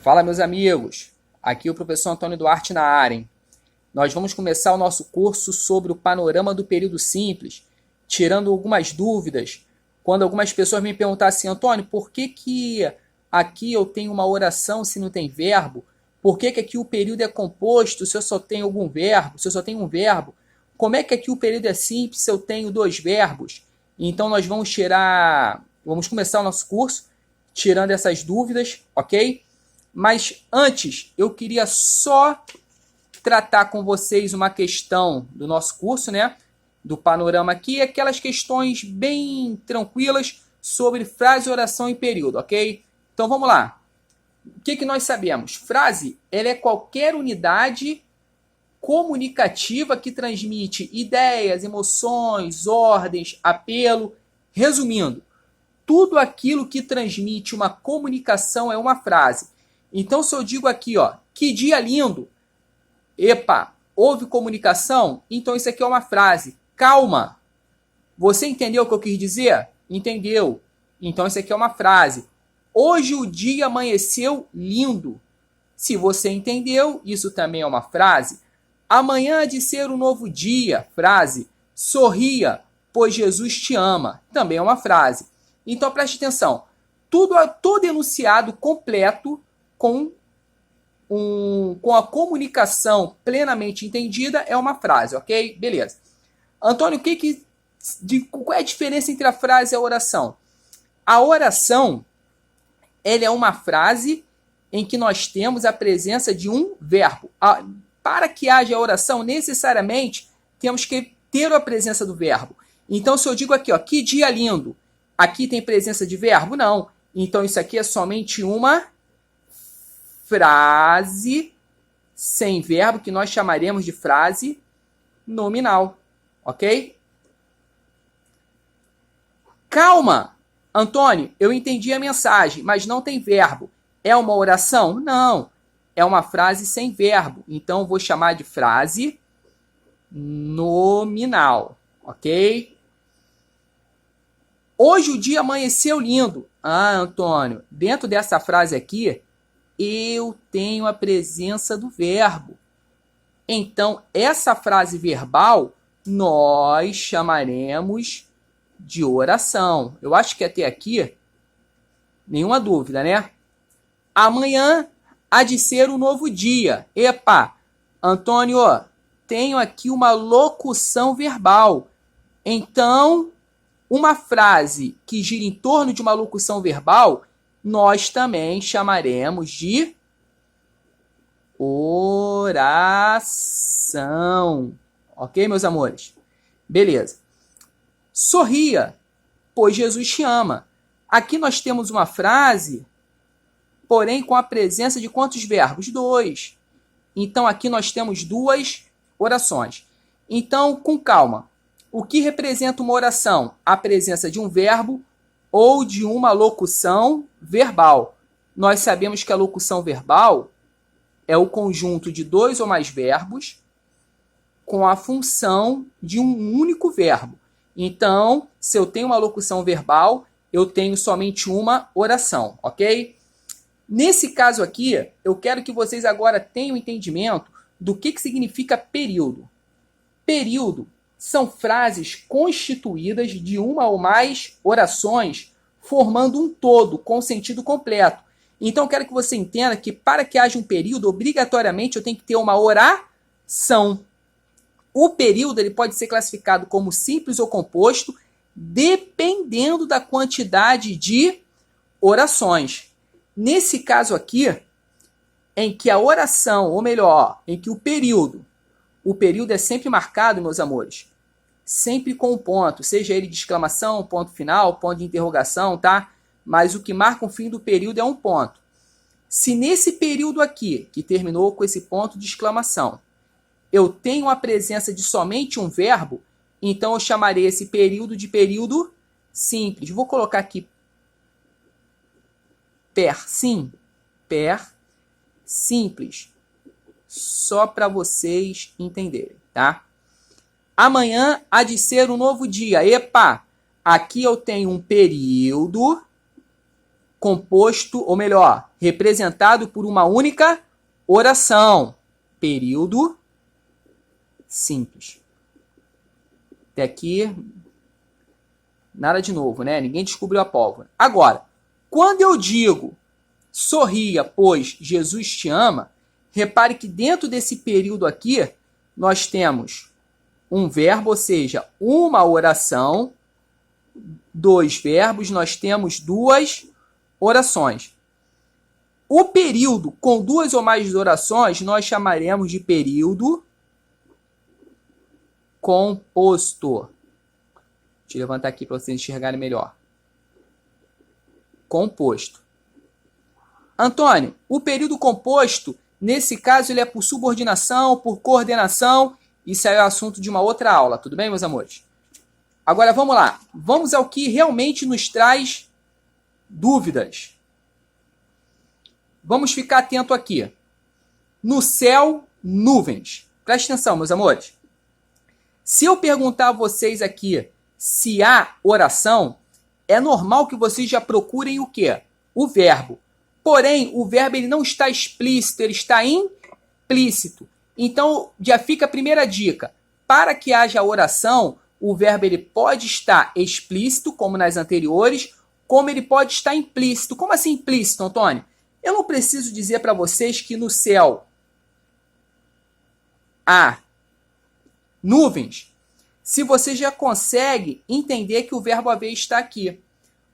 Fala, meus amigos. Aqui é o professor Antônio Duarte na área, hein? Nós vamos começar o nosso curso sobre o panorama do período simples, tirando algumas dúvidas. Quando algumas pessoas me perguntam assim, Antônio, por que aqui eu tenho uma oração se não tem verbo? Por que aqui o período é composto se eu só tenho algum verbo? Se eu só tenho um verbo? Como é que aqui o período é simples se eu tenho dois verbos? Então nós vamos começar o nosso curso tirando essas dúvidas, ok? Mas antes, eu queria só tratar com vocês uma questão do nosso curso, né? Do panorama aqui, aquelas questões bem tranquilas sobre frase, oração e período, ok? Então vamos lá. O que nós sabemos? Frase, ela é qualquer unidade comunicativa que transmite ideias, emoções, ordens, apelo. Resumindo, tudo aquilo que transmite uma comunicação é uma frase. Então, se eu digo aqui, ó, que dia lindo, epa, houve comunicação? Então, isso aqui é uma frase. Calma. Você entendeu o que eu quis dizer? Entendeu. Então, isso aqui é uma frase. Hoje o dia amanheceu lindo. Se você entendeu, isso também é uma frase. Amanhã há de ser um novo dia. Frase. Sorria, pois Jesus te ama. Também é uma frase. Então, preste atenção. Todo enunciado completo com a comunicação plenamente entendida é uma frase, ok? Beleza. Antônio, qual é a diferença entre a frase e a oração? A oração, ela é uma frase em que nós temos a presença de um verbo. Para que haja oração, necessariamente, temos que ter a presença do verbo. Então, se eu digo aqui, ó, que dia lindo, aqui tem presença de verbo? Não. Então, isso aqui é somente uma frase sem verbo, que nós chamaremos de frase nominal, ok? Calma, Antônio, eu entendi a mensagem, mas não tem verbo. É uma oração? Não, é uma frase sem verbo. Então, vou chamar de frase nominal, ok? Hoje o dia amanheceu lindo. Ah, Antônio, dentro dessa frase aqui, eu tenho a presença do verbo. Então, essa frase verbal, nós chamaremos de oração. Eu acho que até aqui, nenhuma dúvida, né? Amanhã há de ser um novo dia. Epa, Antônio, tenho aqui uma locução verbal. Então, uma frase que gira em torno de uma locução verbal, nós também chamaremos de oração. Ok, meus amores? Beleza. Sorria, pois Jesus te ama. Aqui nós temos uma frase, porém com a presença de quantos verbos? 2. Então aqui nós temos 2 orações. Então, com calma. O que representa uma oração? A presença de um verbo ou de uma locução verbal. Nós sabemos que a locução verbal é o conjunto de 2 ou mais verbos com a função de um único verbo. Então, se eu tenho uma locução verbal, eu tenho somente uma oração, ok? Nesse caso aqui, eu quero que vocês agora tenham entendimento do que significa período. Período são frases constituídas de uma ou mais orações, formando um todo com sentido completo. Então, eu quero que você entenda que para que haja um período, obrigatoriamente eu tenho que ter uma oração. O período ele pode ser classificado como simples ou composto, dependendo da quantidade de orações. Nesse caso aqui, em que a oração, ou melhor, em que o período é sempre marcado, meus amores, sempre com um ponto, seja ele de exclamação, ponto final, ponto de interrogação, tá? Mas o que marca o fim do período é um ponto. Se nesse período aqui, que terminou com esse ponto de exclamação, eu tenho a presença de somente um verbo, então eu chamarei esse período de período simples. Vou colocar aqui simples, só para vocês entenderem, tá? Amanhã há de ser um novo dia. Epa, aqui eu tenho um período composto, ou melhor, representado por uma única oração. Período simples. Até aqui, nada de novo, né? Ninguém descobriu a pólvora. Agora, quando eu digo sorria, pois Jesus te ama, repare que dentro desse período aqui, nós temos um verbo, ou seja, uma oração, dois verbos, nós temos duas orações. O período com duas ou mais orações, nós chamaremos de período composto. Deixa eu levantar aqui para vocês enxergarem melhor. Composto. Antônio, o período composto, nesse caso, ele é por subordinação, por coordenação. Isso aí é o assunto de uma outra aula, tudo bem, meus amores? Agora, vamos lá. Vamos ao que realmente nos traz dúvidas. Vamos ficar atento aqui. No céu, nuvens. Preste atenção, meus amores. Se eu perguntar a vocês aqui se há oração, é normal que vocês já procurem o quê? O verbo. Porém, o verbo ele não está explícito, ele está implícito. Então, já fica a primeira dica. Para que haja oração, o verbo ele pode estar explícito, como nas anteriores, como ele pode estar implícito. Como assim implícito, Antônio? Eu não preciso dizer para vocês que no céu há nuvens, se você já consegue entender que o verbo haver está aqui,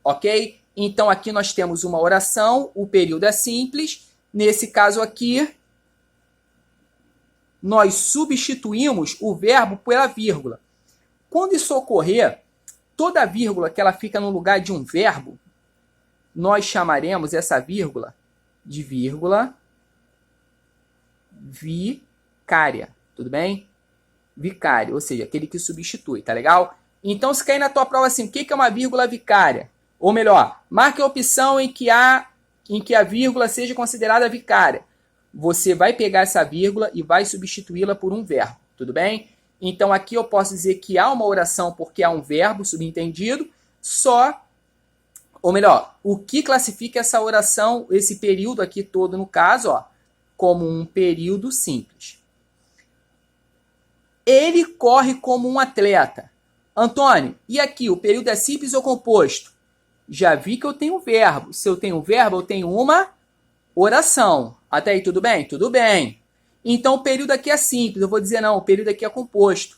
ok? Então, aqui nós temos uma oração, o período é simples. Nesse caso aqui, nós substituímos o verbo pela vírgula. Quando isso ocorrer, toda vírgula que ela fica no lugar de um verbo, nós chamaremos essa vírgula de vírgula vicária, tudo bem? Vicário, ou seja, aquele que substitui, tá legal? Então, se cair na tua prova assim, o que é uma vírgula vicária? Ou melhor, marque a opção em que a vírgula seja considerada vicária. Você vai pegar essa vírgula e vai substituí-la por um verbo, tudo bem? Então, aqui eu posso dizer que há uma oração porque há um verbo subentendido, ou melhor, o que classifica essa oração, esse período aqui todo no caso, ó, como um período simples. Ele corre como um atleta. Antônio, e aqui, o período é simples ou composto? Já vi que eu tenho verbo. Se eu tenho verbo, eu tenho uma oração. Até aí, tudo bem? Tudo bem. Então, o período aqui é simples. Eu vou dizer, não, o período aqui é composto.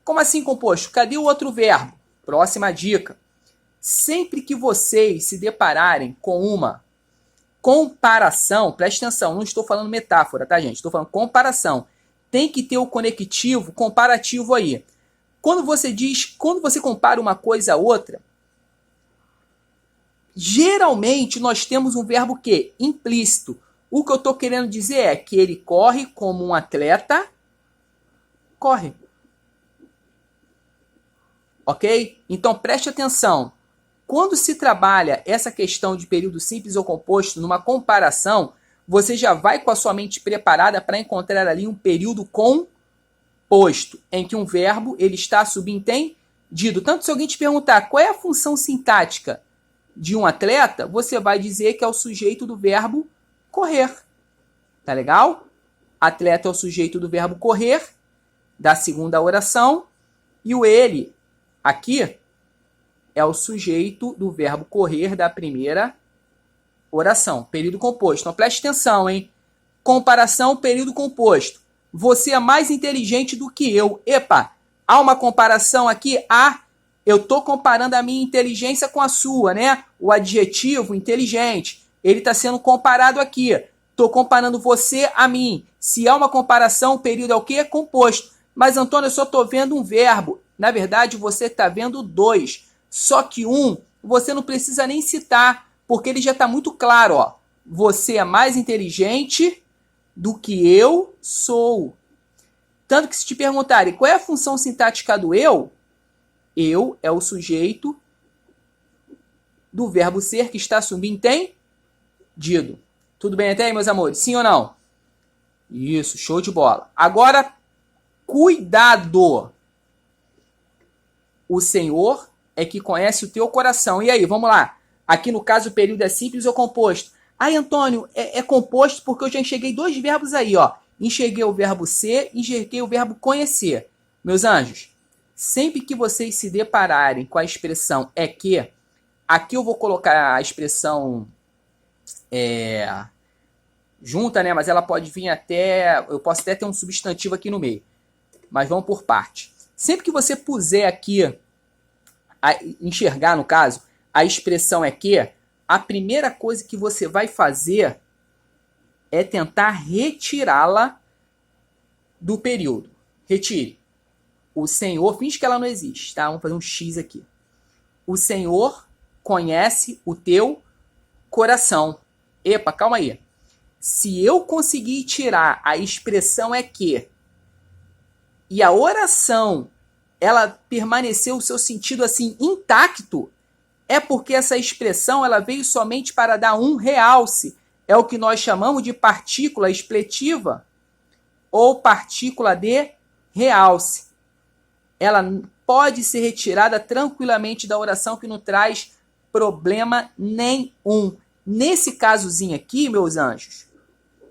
Como assim composto? Cadê o outro verbo? Próxima dica. Sempre que vocês se depararem com uma comparação, preste atenção, não estou falando metáfora, tá, gente? Estou falando comparação. Tem que ter o conectivo comparativo aí. Quando você compara uma coisa a outra, geralmente nós temos um verbo que? Implícito. O que eu estou querendo dizer é que ele corre como um atleta corre. Ok? Então preste atenção. Quando se trabalha essa questão de período simples ou composto numa comparação, você já vai com a sua mente preparada para encontrar ali um período composto, em que um verbo ele está subentendido. Tanto se alguém te perguntar qual é a função sintática de um atleta, você vai dizer que é o sujeito do verbo correr. Tá legal? Atleta é o sujeito do verbo correr, da segunda oração, e o ele, aqui, é o sujeito do verbo correr da primeira oração. Período composto. Então preste atenção, hein? Comparação, período composto. Você é mais inteligente do que eu. Epa, há uma comparação aqui? Eu estou comparando a minha inteligência com a sua, né? O adjetivo inteligente, ele está sendo comparado aqui. Estou comparando você a mim. Se há uma comparação, o período é o quê? Composto. Mas, Antônio, eu só estou vendo um verbo. Na verdade, você está vendo dois. Só que um, você não precisa nem citar, porque ele já está muito claro. Ó. Você é mais inteligente do que eu sou. Tanto que se te perguntarem qual é a função sintática do eu é o sujeito do verbo ser que está subentendido. Tudo bem até aí, meus amores? Sim ou não? Isso, show de bola. Agora, cuidado! O Senhor é que conhece o teu coração. E aí, vamos lá. Aqui no caso o período é simples ou composto. Aí, Antônio, é composto porque eu já enxerguei dois verbos aí, ó. Enxerguei o verbo ser, enxerguei o verbo conhecer. Meus anjos, sempre que vocês se depararem com a expressão é que, aqui eu vou colocar a expressão junta, né? Mas ela pode vir até... Eu posso até ter um substantivo aqui no meio. Mas vamos por parte. Sempre que você puser aqui, enxergar no caso, a expressão é que, a primeira coisa que você vai fazer é tentar retirá-la do período. Retire. O Senhor, finge que ela não existe, tá? Vamos fazer um X aqui. O Senhor conhece o teu coração. Epa, calma aí. Se eu conseguir tirar a expressão é que e a oração ela permaneceu o seu sentido assim intacto, é porque essa expressão ela veio somente para dar um realce. É o que nós chamamos de partícula expletiva ou partícula de realce. Ela pode ser retirada tranquilamente da oração que não traz problema nenhum. Nesse casozinho aqui, meus anjos,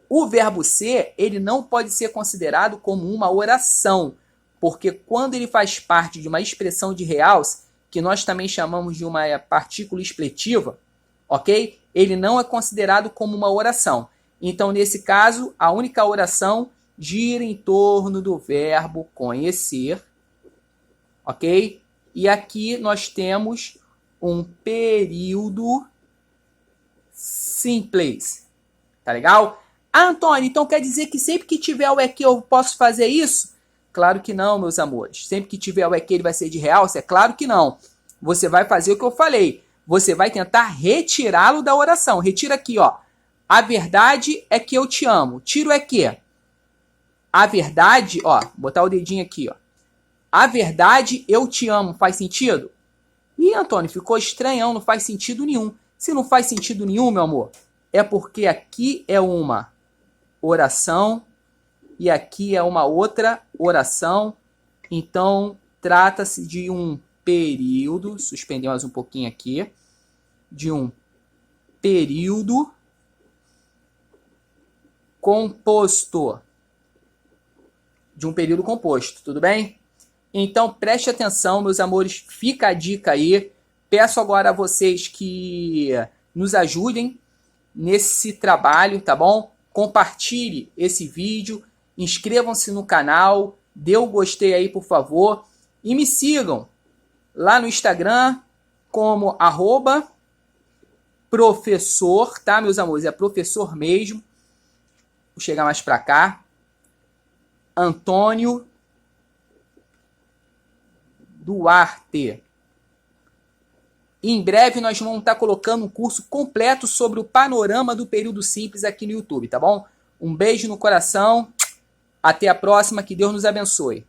o verbo ser, ele não pode ser considerado como uma oração, porque quando ele faz parte de uma expressão de realce, que nós também chamamos de uma partícula expletiva, ok? Ele não é considerado como uma oração. Então, nesse caso, a única oração gira em torno do verbo conhecer, ok? E aqui nós temos um período simples, tá legal? Ah, Antônio, então quer dizer que sempre que tiver o EQ eu posso fazer isso? Claro que não, meus amores. Sempre que tiver o EQ ele vai ser de realce? É claro que não. Você vai fazer o que eu falei. Você vai tentar retirá-lo da oração. Retira aqui, ó. A verdade é que eu te amo. Tira o EQ. A verdade, ó, botar o dedinho aqui, ó. A verdade, eu te amo. Faz sentido? Ih, Antônio, ficou estranhão, não faz sentido nenhum. Se não faz sentido nenhum, meu amor, é porque aqui é uma oração e aqui é uma outra oração. Então, trata-se de um período, suspender mais um pouquinho aqui, de um período composto. De um período composto, tudo bem? Então, preste atenção, meus amores, fica a dica aí. Peço agora a vocês que nos ajudem nesse trabalho, tá bom? Compartilhe esse vídeo, inscrevam-se no canal, dê o gostei aí, por favor, e me sigam lá no Instagram como @professor, tá, meus amores? É professor mesmo. Vou chegar mais pra cá. Antônio Duarte. E em breve nós vamos estar colocando um curso completo sobre o panorama do período simples aqui no YouTube, tá bom? Um beijo no coração. Até a próxima. Que Deus nos abençoe.